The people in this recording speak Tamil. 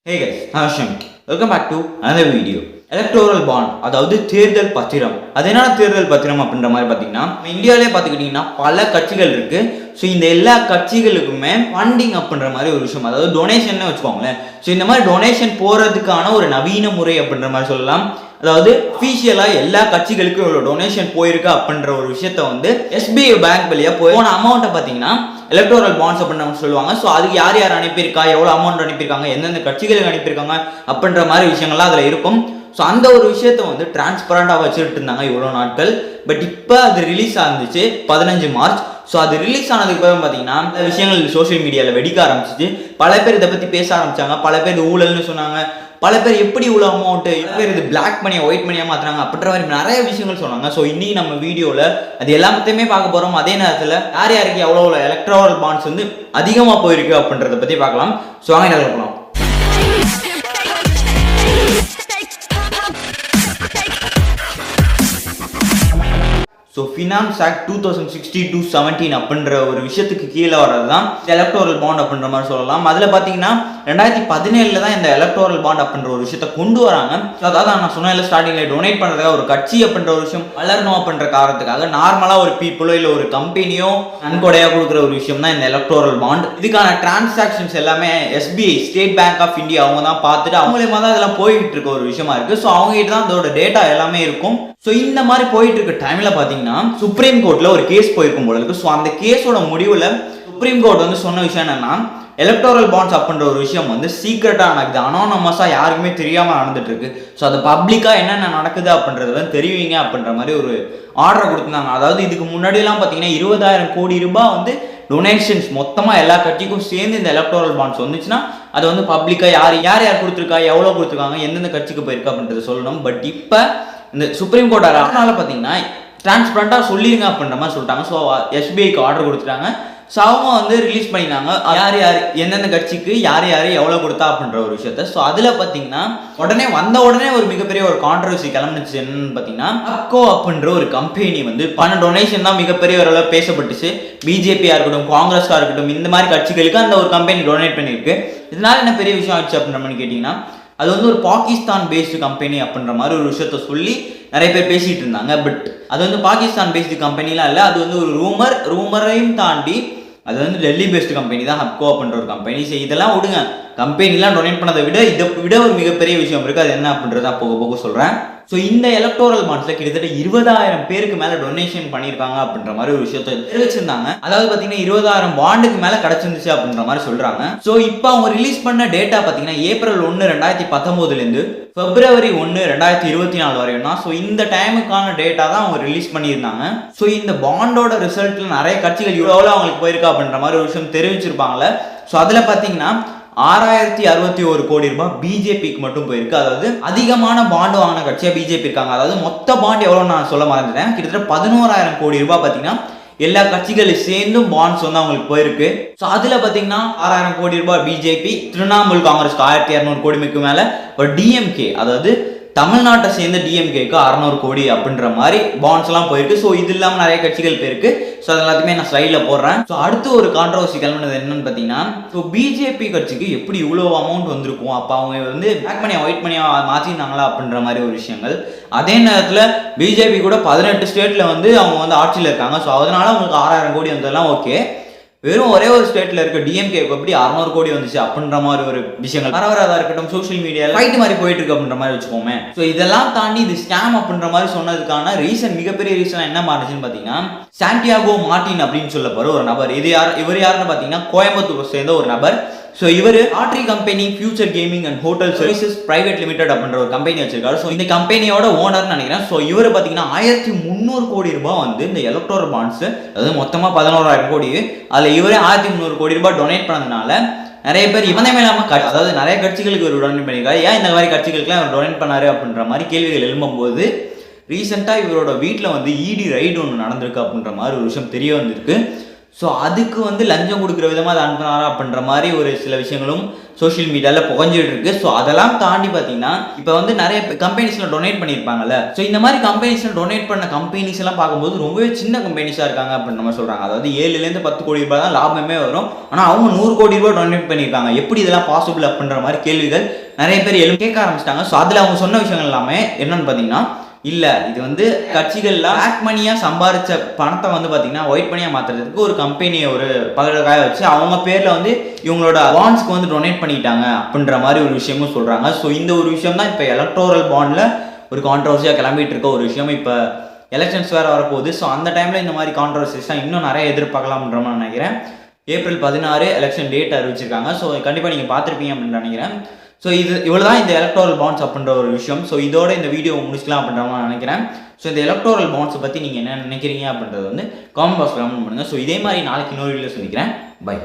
Hey guys, I'm Shank. Welcome back to another video. Electoral bond, அதாவது தேர்தல் பத்திரம். அது என்ன தேர்தல் பத்திரம் அப்படின்ற மாதிரி பார்த்தீங்கன்னா, இந்தியாவிலே பார்த்துக்கிட்டிங்கன்னா பல கட்சிகள் இருக்கு. ஸோ இந்த எல்லா கட்சிகளுக்குமே ஃபண்டிங் அப்படின்ற மாதிரி ஒரு விஷயம், அதாவது டொனேஷன் வச்சுக்கோங்களேன். ஸோ இந்த மாதிரி டொனேஷன் போகிறதுக்கான ஒரு நவீன முறை அப்படின்ற மாதிரி சொல்லலாம். அதாவது அஃபீஷியலாக எல்லா கட்சிகளுக்கும் இவ்வளோ டொனேஷன் போயிருக்கு அப்படின்ற ஒரு விஷயத்த வந்து எஸ்பிஐ பேங்க் வழியாக போன அமௌண்ட்டை பார்த்தீங்கன்னா எலக்டோரல் பாண்ட்ஸ் அப்படின்னு சொல்லுவாங்க. ஸோ அதுக்கு யார் யார் அனுப்பியிருக்கா, எவ்வளோ அமௌண்ட் அனுப்பியிருக்காங்க, எந்தெந்த கட்சிகளுக்கு அனுப்பியிருக்காங்க அப்படின்ற மாதிரி விஷயங்கள்லாம் அதில் இருக்கும். ஸோ அந்த ஒரு விஷயத்த வந்து டிரான்ஸ்பரண்டாக வச்சுட்டு இருந்தாங்க இவ்வளோ நாட்கள். பட் இப்போ அது ரிலீஸ் ஆகிருந்துச்சு 15 மார்ச். ஸோ அது ரிலீஸ் ஆனதுக்கு அப்புறம் பார்த்தீங்கன்னா இந்த விஷயங்கள் சோஷியல் மீடியாவில் வெடிக்க ஆரம்பிச்சிச்சு. பல பேர் இதை பற்றி பேச ஆரம்பிச்சாங்க. பல பேர் ஊழல்னு சொன்னாங்க. பல பேர் எப்படி இவ்வளோ அமௌண்ட்டு, பேர் இது பிளாக் மணியை ஒயிட் மணியாக மாற்றுறாங்க அப்படின்ற மாதிரி நிறைய விஷயங்கள் சொன்னாங்க. ஸோ இன்னைக்கு நம்ம வீடியோவில் அது எல்லாத்தையுமே பார்க்க போகிறோம். அதே நேரத்தில் யார் யாருக்கு எவ்வளோ எலக்ட்ரல் பாண்ட்ஸ் வந்து அதிகமாக போயிருக்கு அப்படின்றத பற்றி பார்க்கலாம். ஸோ வாங்க என்ன போகலாம். ஸோ ஃபினான்ஸ் ஆக்ட் 2016-17 அப்படின்ற ஒரு விஷயத்துக்கு கீழே வர்றது தான் எலக்டோரல் பாண்ட் அப்படின்ற மாதிரி சொல்லலாம். அதில் பார்த்தீங்கன்னா 2017 தான் இந்த எலக்டோரல் பாண்ட் அப்படின்ற ஒரு விஷயத்த கொண்டு வராங்க. அதாவது நான் சொன்ன ஸ்டார்டிங்கில் டொனேட் பண்ணுறதுக்காக ஒரு கட்சி அப்படின்ற ஒரு விஷயம் வளரணும் அப்படின்ற காரணத்துக்காக நார்மலாக ஒரு பீப்புளோ இல்லை ஒரு கம்பெனியோ நன்கொடையாக கொடுக்குற ஒரு விஷயம் தான் இந்த எலக்டோரல் பாண்ட். இதுக்கான டிரான்சாக்ஷன்ஸ் எல்லாமே SBI, state bank of India, அவங்க தான் பார்த்துட்டு அவங்க மூலியமாக தான் இதெல்லாம் போயிட்டு இருக்க ஒரு விஷயமா இருக்குது. ஸோ அவங்ககிட்ட தான் அதோட டேட்டா எல்லாமே இருக்கும். ஸோ இந்த மாதிரி போயிட்டு இருக்க டைமில் பார்த்தீங்கன்னா சுப்ரீம் கோர்ட்டில் ஒரு கேஸ் போயிருக்கும் போல இருக்கு. ஸோ அந்த கேஸோட முடிவில் சுப்ரீம் கோர்ட் வந்து சொன்ன விஷயம் என்னன்னா, எலக்டோரல் பாண்ட்ஸ் அப்படின்ற ஒரு விஷயம் வந்து சீக்ரெட்டாக நடக்குது, அனானமஸாக யாருக்குமே தெரியாமல் நடந்துட்டு இருக்கு. ஸோ அது பப்ளிக்காக என்னென்ன நடக்குது அப்படின்றது வந்து தெரிவிங்க அப்படின்ற மாதிரி ஒரு ஆர்டர் கொடுத்துருந்தாங்க. அதாவது இதுக்கு முன்னாடியெல்லாம் பார்த்தீங்கன்னா 20,000 கோடி ரூபாய் வந்து டொனேஷன்ஸ் மொத்தமாக எல்லா கட்சிக்கும் சேர்ந்து இந்த எலக்டோரல் பாண்ட்ஸ் வந்துச்சுன்னா அது வந்து பப்ளிக்காக யார் யார் கொடுத்துருக்கா, எவ்வளோ கொடுத்துருக்காங்க, எந்தெந்த கட்சிக்கு போயிருக்கா அப்படின்றத சொல்லணும். பட் இப்போ இந்த சுப்ரீம் கோர்ட் அதனால பார்த்தீங்கன்னா டிரான்ஸ்பரண்டாக சொல்லிடுங்க அப்படின்ற மாதிரி சொல்லிட்டாங்க. ஸோ எஸ்பிஐக்கு ஆர்டர் கொடுத்துட்டாங்க. ஸோ அவங்க வந்து ரிலீஸ் பண்ணினாங்க யார் யார் எந்தெந்த கட்சிக்கு யார் யார் எவ்வளோ கொடுத்தா அப்படின்ற ஒரு விஷயத்த. ஸோ அதில் பார்த்தீங்கன்னா உடனே ஒரு மிகப்பெரிய ஒரு கான்ட்ரவர்சி கிளம்பிச்சு. என்னன்னு பார்த்தீங்கன்னா அப்கோ அப்படின்ற ஒரு கம்பெனி வந்து பண டொனேஷன் தான் மிகப்பெரிய ஒரு அளவு பேசப்பட்டுச்சு. பிஜேபியாக இருக்கட்டும், காங்கிரஸாக இருக்கட்டும், இந்த மாதிரி கட்சிகளுக்கு அந்த ஒரு கம்பெனி டொனேட் பண்ணியிருக்கு. இதனால என்ன பெரிய விஷயம் ஆச்சு அப்படின்ற மாதிரி கேட்டிங்கன்னா, அது வந்து ஒரு பாகிஸ்தான் பேஸ்டு கம்பெனி அப்படின்ற மாதிரி ஒரு விஷயத்த சொல்லி நிறைய பேர் பேசிகிட்டு இருந்தாங்க. பட் அது வந்து பாகிஸ்தான் பேஸ்டு கம்பெனிலாம் இல்லை, அது வந்து ஒரு ரூமரையும் தாண்டி அது வந்து டெல்லி பேஸ்டு கம்பெனி தான் ஹப்கோ அப்படின்ற ஒரு கம்பெனி. சரி இதெல்லாம் விடுங்க, கம்பெனிலாம் டொனேட் பண்ணதை இதை விட ஒரு மிகப்பெரிய விஷயம் இருக்குது. அது என்ன அப்படின்றத போக போக சொல்கிறேன். ஸோ இந்த எலக்டோரல் பாண்ட்ஸில் கிட்டத்தட்ட 20,000 பேருக்கு மேலே டொனேஷன் பண்ணியிருக்காங்க அப்படின்ற மாதிரி ஒரு விஷயத்த தெரிவிச்சிருந்தாங்க. அதாவது பார்த்தீங்கன்னா 20,000 பாண்டுக்கு மேலே கிடச்சிருந்துச்சு அப்படின்ற மாதிரி சொல்கிறாங்க. ஸோ இப்போ அவங்க ரிலீஸ் பண்ண டேட்டா பார்த்தீங்கன்னா ஏப்ரல் 1, 2019 பிப்ரவரி 1, 2024 வரையும் தான். ஸோ இந்த டைமுக்கான டேட்டா தான் அவங்க ரிலீஸ் பண்ணியிருந்தாங்க. ஸோ இந்த பாண்டோட ரிசல்ட்ல நிறைய கட்சிகள் எவ்வளோ அவங்களுக்கு போயிருக்கா அப்படின்ற மாதிரி ஒரு விஷயம் தெரிவிச்சிருப்பாங்களே. ஸோ அதில் பார்த்தீங்கன்னா 6,061 கோடி ரூபாய் பிஜேபிக்கு மட்டும் போயிருக்கு. அதாவது அதிகமான பாண்டு வாங்கின கட்சியாக பிஜேபி இருக்காங்க. அதாவது மொத்த பாண்டு எவ்வளோ நான் சொல்ல மறந்துட்டேன். கிட்டத்தட்ட 11,000 கோடி ரூபாய் பார்த்தீங்கன்னா எல்லா கட்சிகளும் சேர்ந்தும் பாண்ட்ஸ் வந்து அவங்களுக்கு போயிருக்கு. ஸோ அதில் பார்த்தீங்கன்னா 6,000 கோடி ரூபாய் பிஜேபி, திரிணாமுல் காங்கிரஸ்க்கு 1,200 கோடிக்கு மேலே, ஒரு டிஎம்கே அதாவது தமிழ்நாட்டை சேர்ந்த டிஎம்கேக்கு 600 கோடி அப்படின்ற மாதிரி பாண்ட்ஸ் எல்லாம் போயிருக்கு. ஸோ இது இல்லாமல் நிறைய கட்சிகள் போயிருக்கு. ஸோ அது எல்லாத்தையுமே நான் ஸ்லைடில் போடுறேன். ஸோ அடுத்து ஒரு கான்ட்ரவர்சி கிளம்பினது என்னன்னு பார்த்தீங்கன்னா, ஸோ பிஜேபி கட்சிக்கு எப்படி இவ்வளோ அமௌண்ட் வந்திருக்கும், அப்போ அவங்க வந்து பிளாக் மணியா ஒயிட் மணியா மாற்றினாங்களா அப்படின்ற மாதிரி ஒரு விஷயங்கள். அதே நேரத்தில் பிஜேபி கூட 18 ஸ்டேட்டில் வந்து அவங்க வந்து ஆட்சியில் இருக்காங்க. ஸோ அதனால அவங்களுக்கு 6,000 கோடி வந்ததெல்லாம் ஓகே. வெறும் ஒரே ஒரு ஸ்டேட்டில் இருக்க டிஎம்கேக்கு எப்படி 600 கோடி வந்துச்சு அப்படின்ற மாதிரி ஒரு விஷயங்கள் பரவராதாக இருக்கட்டும், சோஷியல் மீடியாவில் ஃபைட் மாதிரி போயிட்டு இருக்கு அப்படின்ற மாதிரி வச்சுக்கோமே. ஸோ இதெல்லாம் தாண்டி இது ஸ்கேம் அப்படின்ற மாதிரி சொன்னதுக்கான ரீசன், மிகப்பெரிய ரீசன் என்ன மாறுச்சுன்னு பார்த்தீங்கன்னா, சாண்டியாகோ மார்டின் அப்படின்னு சொல்லப்படுற ஒரு நபர். இவர் யாருன்னு பார்த்தீங்கன்னா கோயம்புத்தூர் சேர்ந்த ஒரு நபர். ஸோ இவர் lottery company future gaming and hotel services private limited அப்படின்ற ஒரு கம்பெனி வச்சிருக்காரு. ஸோ இந்த கம்பெனியோட ஓனர்னு நினைக்கிறேன். ஸோ இவர் பார்த்தீங்கன்னா 1,300 கோடி ரூபாய் வந்து இந்த எலக்டோரல் பாண்ட்ஸ், அதாவது மொத்தமாக 11,000 கோடி, அதில் இவரே 1,300 கோடி ரூபாய் டொனேட் பண்ணதுனால நிறைய பேர் இவனே இல்லாமல் அதாவது நிறைய கட்சிகளுக்கு இவர் டொனேட் பண்ணியிருக்காரு. ஏன் இந்த மாதிரி கட்சிகளுக்குலாம் இவர் டொனேட் பண்ணாரு அப்படின்ற மாதிரி கேள்விகள் எழும்பும்போது ரீசெண்டாக இவரோட வீட்டில் வந்து இடி ரைடு ஒன்று நடந்திருக்கு அப்படின்ற மாதிரி ஒரு விஷயம் தெரிய வந்திருக்கு. ஸோ அதுக்கு வந்து லஞ்சம் கொடுக்குற விதமாக அதை அனுப்புனாரா அப்படின்ற மாதிரி ஒரு சில விஷயங்களும் சோஷியல் மீடியாவில் புகஞ்சிட்டு இருக்கு. ஸோ அதெல்லாம் தாண்டி பார்த்தீங்கன்னா இப்போ வந்து நிறைய கம்பெனிஸ்ல டொனேட் பண்ணியிருப்பாங்கல்ல. ஸோ இந்த மாதிரி கம்பெனிஸ்ல டொனேட் பண்ண கம்பெனிஸ் எல்லாம் பார்க்கும்போது ரொம்பவே சின்ன கம்பெனிஸாக இருக்காங்க அப்படின்ற மாதிரி சொல்கிறாங்க. அதாவது 7லேருந்து 10 கோடி ரூபாய் தான் லாபமே வரும். ஆனால் அவங்க 100 கோடி ரூபாய் டொனேட் பண்ணியிருக்காங்க. எப்படி இதெல்லாம் பாசிபிள் அப்படின்ற மாதிரி கேள்விகள் நிறைய பேர் கேட்க ஆரம்பிச்சிட்டாங்க. ஸோ அதில் அவங்க சொன்ன விஷயங்கள் எல்லாமே என்னன்னு பார்த்தீங்கன்னா, இல்லை இது வந்து கட்சிகள்லாம் பிளாக் மணியாக சம்பாரிச்ச பணத்தை வந்து பார்த்தீங்கன்னா ஒயிட் மணியாக மாற்றுறதுக்கு ஒரு கம்பெனியை ஒரு பகலக்காய வச்சு அவங்க பேரில் வந்து இவங்களோட பாண்ட்ஸ்க்கு வந்து டொனேட் பண்ணிட்டாங்க அப்படின்ற மாதிரி ஒரு விஷயமும் சொல்கிறாங்க. ஸோ இந்த ஒரு விஷயம் தான் இப்போ எலக்டோரல் பாண்டில் ஒரு கான்ட்ரவர்சியாக கிளம்பிட்டு இருக்க ஒரு விஷயம். இப்போ எலெக்ஷன்ஸ் வேறு வரப்போகுது. ஸோ அந்த டைமில் இந்த மாதிரி கான்ட்ரவர்சிஸ்லாம் இன்னும் நிறைய எதிர்பார்க்கலாம்ன்ற மாதிரி நினைக்கிறேன். ஏப்ரல் 16 எலெக்ஷன் டேட் அறிவிச்சிருக்காங்க. ஸோ கண்டிப்பாக நீங்கள் பார்த்துருப்பீங்க அப்படின்னு நினைக்கிறேன். ஸோ இவ்வளோ தான் இந்த எலக்டோரல் பாண்ட்ஸ் அப்படின்ற ஒரு விஷயம். ஸோ இதோட இந்த வீடியோ முடிச்சுக்கலாம் அப்படின்ற மாதிரி நினைக்கிறேன். ஸோ இந்த எலக்டோரல் பாண்ட்ஸை பற்றி நீங்கள் என்ன நினைக்கிறீங்க அப்படின்றது வந்து காமெண்ட் பாக்ஸில் கமெண்ட் பண்ணுங்கள். ஸோ இதே மாதிரி நாளைக்கு இன்னொரு வீடியோ சொல்லிக்கிறேன். பை.